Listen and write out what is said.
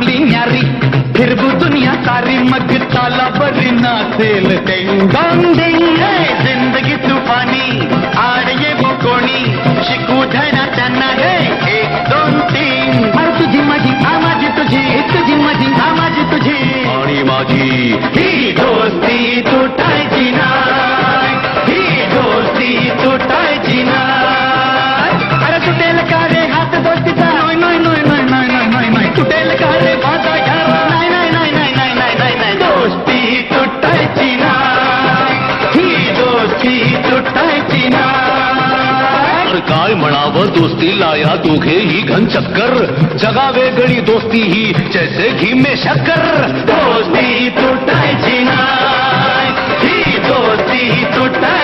आपली न्यारी फिरबू दुनिया सारी मग ताला बरी नाचेल जिंदगी तूफानी आड ये कोणी शिकू धडा त्यांना गे 1 2 3 तुझी माझी माझी तुझी तुझी माझी माझी तुझी आणि माझी ही दोस्ती तुटायची नाही ही दोस्ती तुटायची नाही अरे तुटेल का रे हात दोस्तीचा नाही नाही नाही नाही नाही नाही तुटेल का रे माझा घरा नाही नाही नाही नाही नाही नाही नाही नाही दोस्ती तुटायची नाही ही दोस्ती तुटायची नाही काय म्हणावं दोस्तीला या दोघेही घन चक्कर जगा वेगळी दोस्ती ही जैसे घी में शक्कर दोस्ती तुटायची नाही ही दोस्ती तुटायची